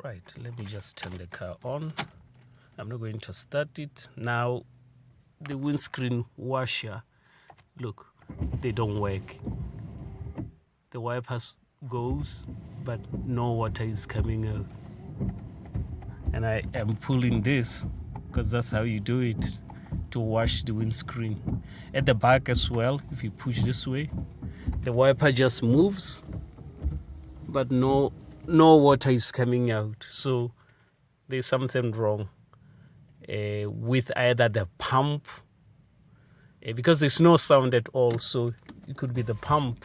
Right, let me just turn the car on. I'm not going to start it. Now, the windscreen washer, look, they don't work. The wipers goes, but no water is coming out. And I am pulling this because that's how you do it to wash the windscreen. At the back as well, if you push this way, the wiper just moves, but no water is coming out. So there's something wrong with either the pump, because there's no sound at all. So it could be the pump.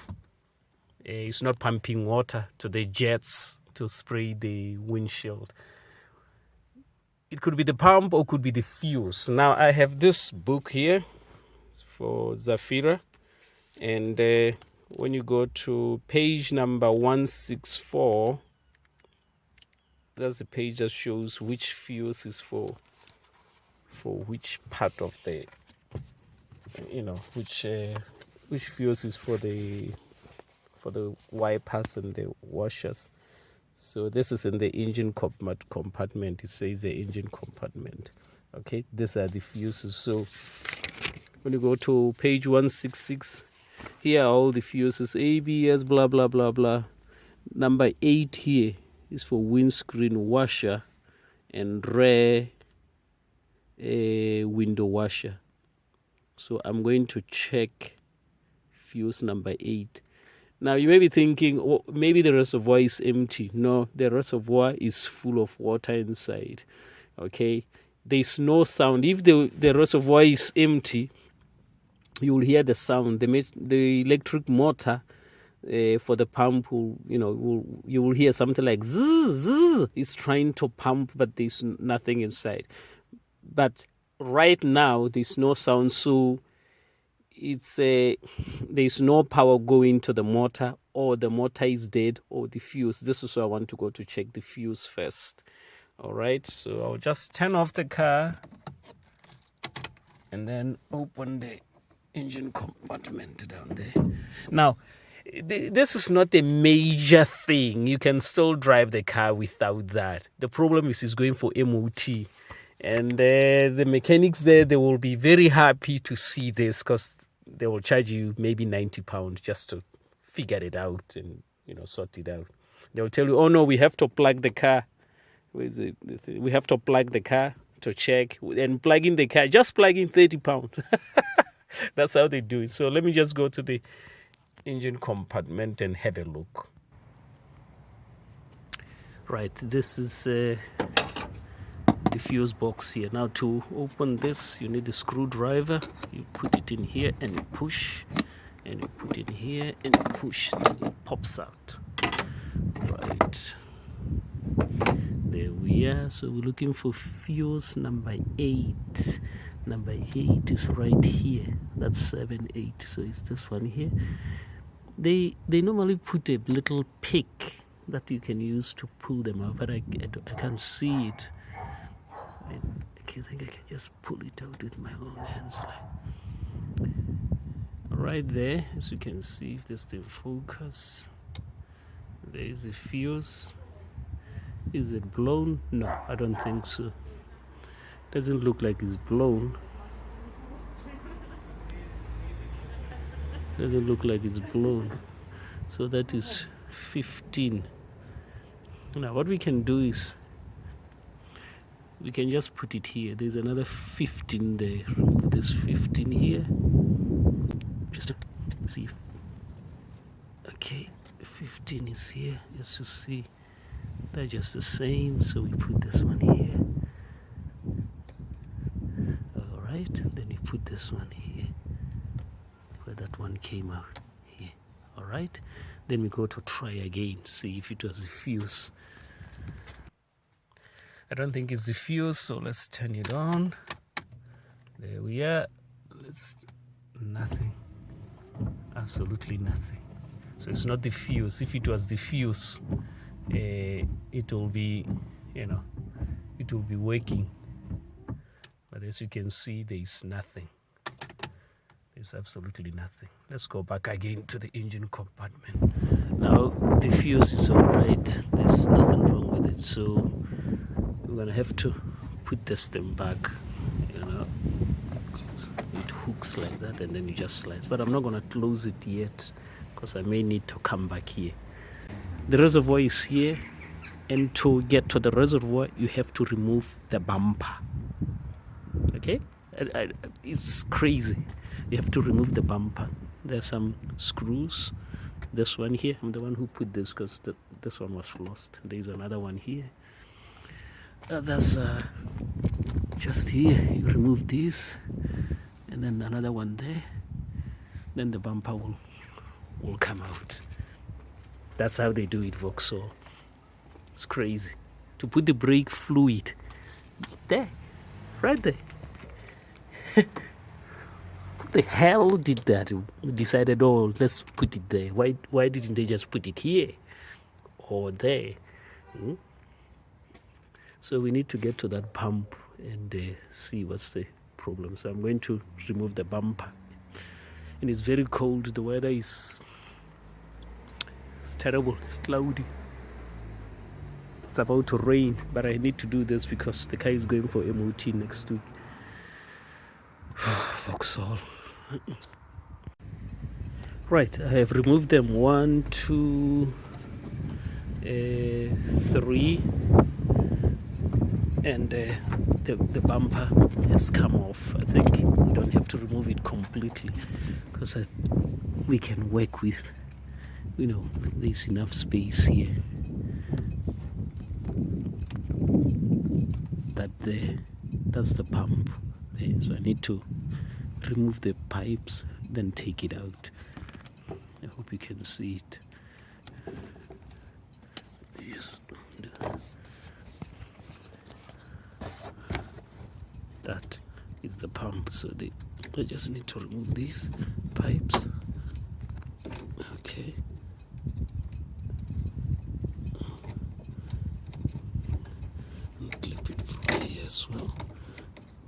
It's not pumping water to the jets to spray the windshield. It could be the pump or could be the fuse. Now I have this book here for Zafira, and when you go to page number 164, that's the page that shows which fuse is for which part of the, which fuse is for the wipers and the washers. So this is in the engine compartment. It says the engine compartment. Okay, these are the fuses. So when you go to page 166, here are all the fuses, ABS, blah, blah, blah, blah. Number 8 here is for windscreen washer and rear window washer. So I'm going to check fuse number 8. Now, you may be thinking, oh, maybe the reservoir is empty. No, the reservoir is full of water inside. Okay? There's no sound. If the reservoir is empty, you will hear the sound. The electric motor for the pump will, you will hear something like zzz, zzz. It's trying to pump, but there's nothing inside. But right now, there's no sound, so there's no power going to the motor, or the motor is dead, or the fuse. This is why I want to go to check the fuse first. All right, so I'll just turn off the car and then open the engine compartment down there. Now, this is not a major thing. You can still drive the car without that. The problem is it's going for MOT. And the mechanics there, they will be very happy to see this, because they will charge you maybe £90 just to figure it out and, sort it out. They'll tell you, oh no, we have to plug the car. Where is it? We have to plug the car to check. And plug in the car, just plug in £30. That's how they do it. So let me just go to the engine compartment and have a look. Right, this is the fuse box here. Now to open this, you need a screwdriver. You put it in here and you push, and you put it in here and you push, and it pops out. Right, there we are. So we're looking for fuse number 8. Number 8 is right here. That's 7, 8. So it's this one here. They normally put a little pick that you can use to pull them out, but I can't see it. I think I can just pull it out with my own hands. Right there, as you can see, if this thing focus, there is a fuse. Is it blown? No, I don't think so. Doesn't look like it's blown. Doesn't look like it's blown. So that is 15. Now what we can do is, we can just put it here. There's another 15 there. There's 15 here. Just to see if, okay, 15 is here. Just to see. They're just the same. So we put this one here. Alright, then we put this one here, where that one came out here. Alright, then we go to try again, see if it was the fuse. I don't think it's the fuse, so let's turn it on. There we are. Nothing. Absolutely nothing. So it's not the fuse. If it was the fuse, it will be, it will be working. But as you can see, there is nothing. There's absolutely nothing. Let's go back again to the engine compartment. Now the fuse is all right. There's nothing wrong with it. so we're gonna have to put this thing back, it hooks like that, and then you just slide. But I'm not gonna close it yet because I may need to come back here. The reservoir is here, and to get to the reservoir you have to remove the bumper. Okay, it's crazy. You have to remove the bumper. There's some screws. This one here, I'm the one who put this because this one was lost. There's another one here. That's just here. You remove this, and then another one there. Then the bumper will come out. That's how they do it, Vauxhall. It's crazy. To put the brake fluid there, right there. Who the hell did that? Decided, oh, let's put it there. Why didn't they just put it here or there? So we need to get to that pump and see what's the problem. So I'm going to remove the bumper. And it's very cold. The weather is terrible. It's cloudy. It's about to rain, but I need to do this because the car is going for MOT next week. Vauxhall. Right, I have removed them 1, 2, 3, and the bumper has come off. I think we don't have to remove it completely because we can work with, there's enough space here. That's the pump there. So I need to remove the pipes, then take it out. I hope you can see it. Yes. That is the pump. So I just need to remove these pipes. Okay. And clip it from here as well.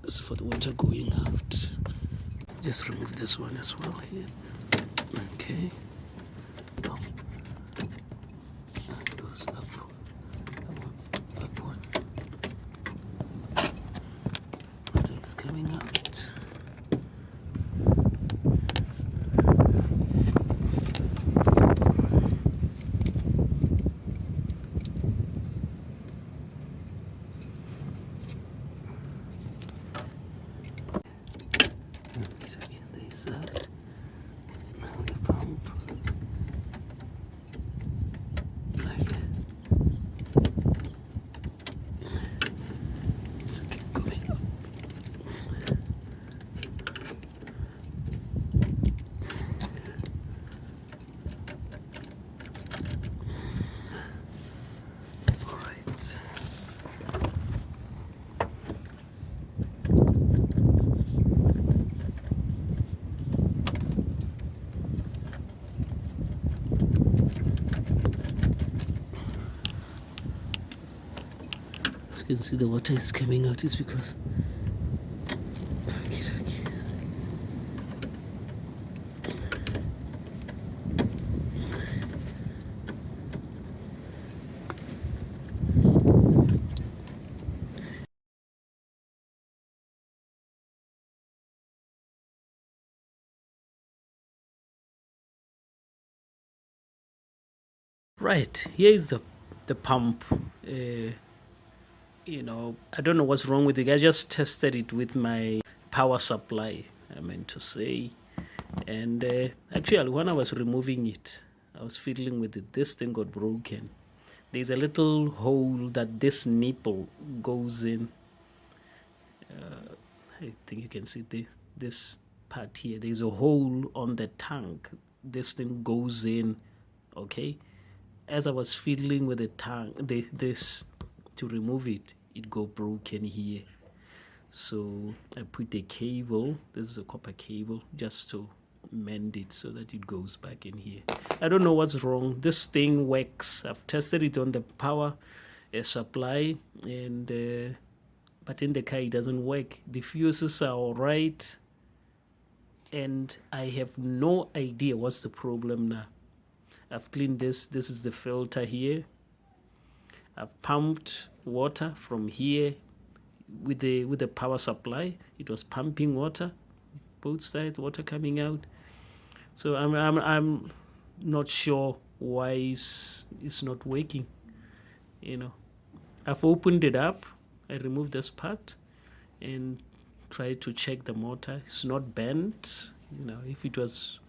This is for the water going out. Just remove this one as well here. Okay. Boom. That goes up. Up one. Water is coming out. Out. Now the pump. So keep going up. All right. As you can see, the water is coming out. It's because right, here is the pump. I don't know what's wrong with it. I just tested it with my power supply, I meant to say. And actually, when I was removing it, I was fiddling with it. This thing got broken. There's a little hole that this nipple goes in. I think you can see this part here. There's a hole on the tank. This thing goes in, okay? As I was fiddling with the tank, this to remove it, it got broken here. So I put a cable, this is a copper cable, just to mend it so that it goes back in here. I don't know what's wrong. This thing works. I've tested it on the power supply, and but in the car it doesn't work. The fuses are all right, and I have no idea what's the problem now. I've cleaned this. This is the filter here. I've pumped water from here with the power supply. It was pumping water, both sides, water coming out. So I'm not sure why it's not working. I've opened it up. I removed this part and tried to check the motor. It's not bent. If it was,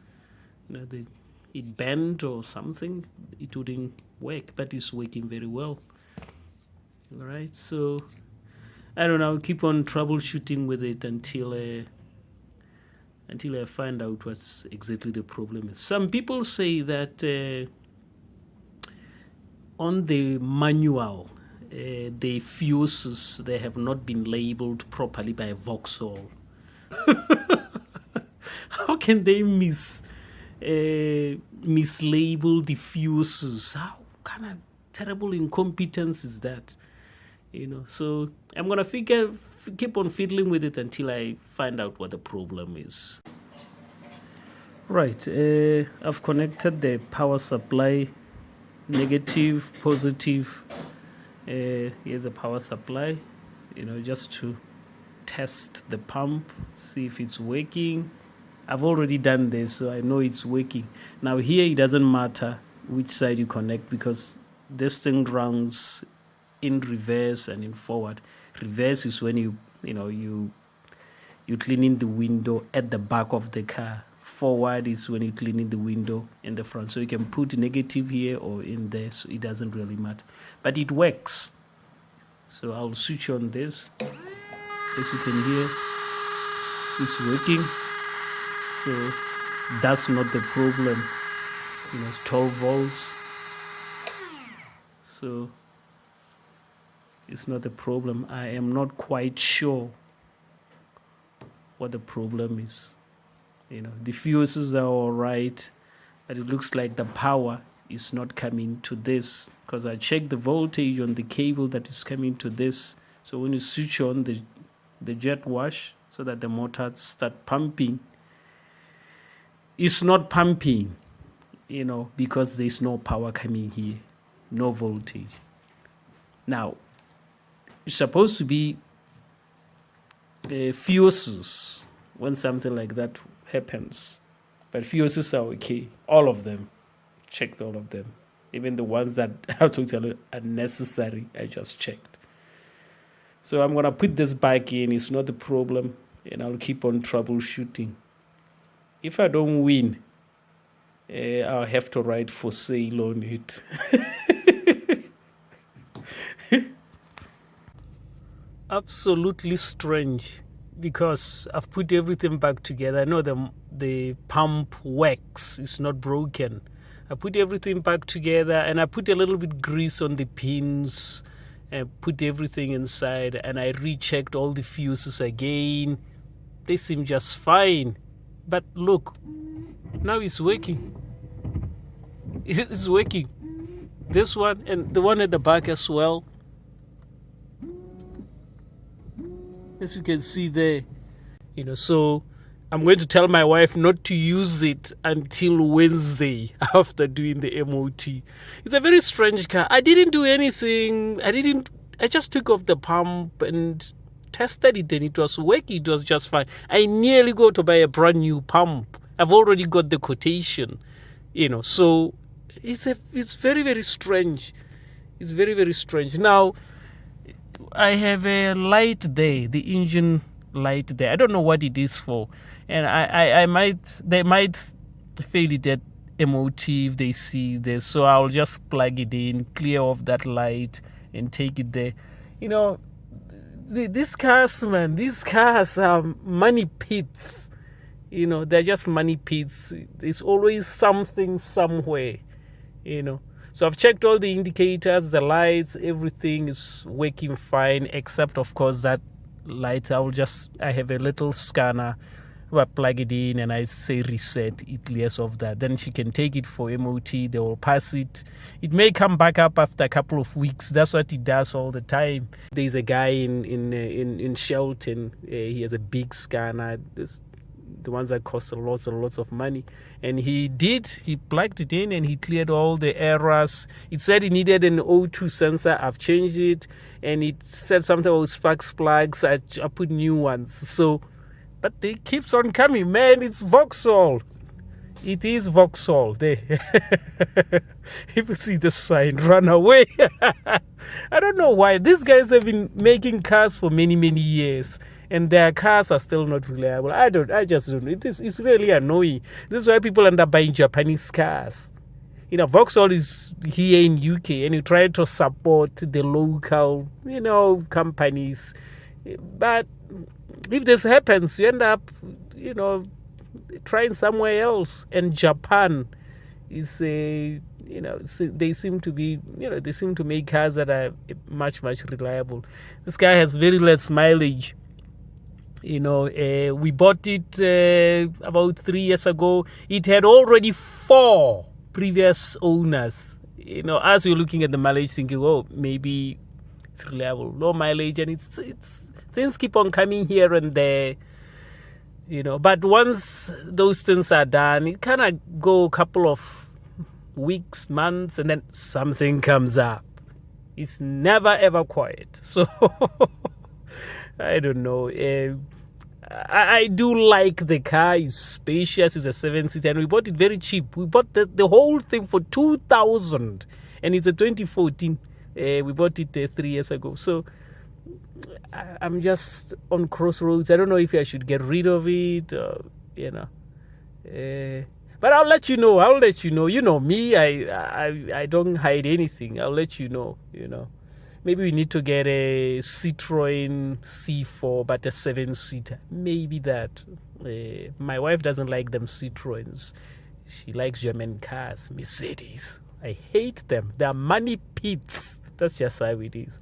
it bent or something, it wouldn't work. But it's working very well. All right. So I don't know. I'll keep on troubleshooting with it until I find out what's exactly the problem is. Some people say that on the manual, the fuses, they have not been labeled properly by Vauxhall. How can they mislabel the fuses? How kind of terrible incompetence is that? So I'm gonna keep on fiddling with it until I find out what the problem is. Right, I've connected the power supply, negative, positive. Here's the power supply, just to test the pump, see if it's working. I've already done this, so I know it's working. Now here it doesn't matter which side you connect, because this thing runs in reverse and in forward. Reverse is when you cleaning the window at the back of the car. Forward is when you're cleaning the window in the front. So you can put negative here or in there, so it doesn't really matter. But it works. So I'll switch on this. As you can hear, it's working. So that's not the problem. It's 12 volts. So it's not a problem. I am not quite sure what the problem is. The fuses are all right, but it looks like the power is not coming to this, because I checked the voltage on the cable that is coming to this. So when you switch on the jet wash so that the motor start pumping, it's not pumping, because there's no power coming here, no voltage. Now, it's supposed to be fuses when something like that happens, but fuses are okay. All of them, checked all of them, even the ones that are totally unnecessary. I just checked. So I'm gonna put this back in. It's not a problem, and I'll keep on troubleshooting. If I don't win, I'll have to write for sale on it. Absolutely strange, because I've put everything back together. I know the pump works, it's not broken. I put everything back together, and I put a little bit grease on the pins and put everything inside, and I rechecked all the fuses again. They seem just fine. But look, now it's working. It's working. This one and the one at the back as well. As you can see there, so I'm going to tell my wife not to use it until Wednesday after doing the MOT. It's a very strange car. I didn't do anything. I just took off the pump and tested it, and it was working. It was just fine. I nearly go to buy a brand new pump. I've already got the quotation, so it's very, very strange. It's very, very strange. Now, I have a light there, the engine light there. I don't know what it is for, and they might fail it at MOT if they see this. So I'll just plug it in, clear off that light, and take it there. These cars are money pits. They're just money pits. There's always something somewhere. So I've checked all the indicators, the lights, everything is working fine, except of course that light. I have a little scanner where I plug it in and I say reset, it clears off that. Then she can take it for MOT, they will pass it. It may come back up after a couple of weeks. That's what it does all the time. There's a guy in Shelton, he has a big scanner. the ones that cost lots and lots of money. And he plugged it in and he cleared all the errors. It said it needed an O2 sensor. I've changed it. And it said something about spark plugs. I put new ones. So, but they keeps on coming, man. It's Vauxhall. It is Vauxhall. There. If you see the sign, run away. I don't know why. These guys have been making cars for many, many years, and their cars are still not reliable. I just don't know. It's really annoying. This is why people end up buying Japanese cars. You know, Vauxhall is here in UK, and you try to support the local, companies. But if this happens, you end up, trying somewhere else. And Japan is they seem to be, they seem to make cars that are much, much reliable. This guy has very less mileage. We bought it about 3 years ago. It had already 4 previous owners. As you're looking at the mileage, thinking, oh, maybe it's reliable, low mileage, and it's things keep on coming here and there. But once those things are done, it kind of go a couple of weeks, months, and then something comes up. It's never ever quiet. So I don't know. I do like the car. It's spacious. It's a 7-seater, and we bought it very cheap. We bought the whole thing for 2,000, and it's a 2014. We bought it 3 years ago. So I'm just on crossroads. I don't know if I should get rid of it, but I'll let you know. You know me. I don't hide anything. I'll let you know. Maybe we need to get a Citroen C4, but a 7-seater. Maybe that. My wife doesn't like them Citroens. She likes German cars, Mercedes. I hate them. They're money pits. That's just how it is.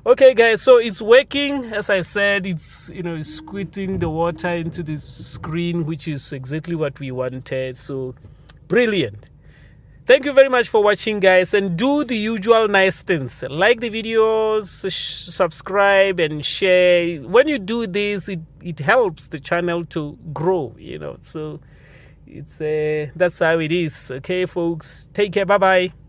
Okay, guys, so it's working. As I said, it's squirting the water into the screen, which is exactly what we wanted. So brilliant. Thank you very much for watching, guys, and do the usual nice things. Like the videos, subscribe and share. When you do this, it helps the channel to grow, so it's that's how it is. Okay, folks, take care. Bye-bye.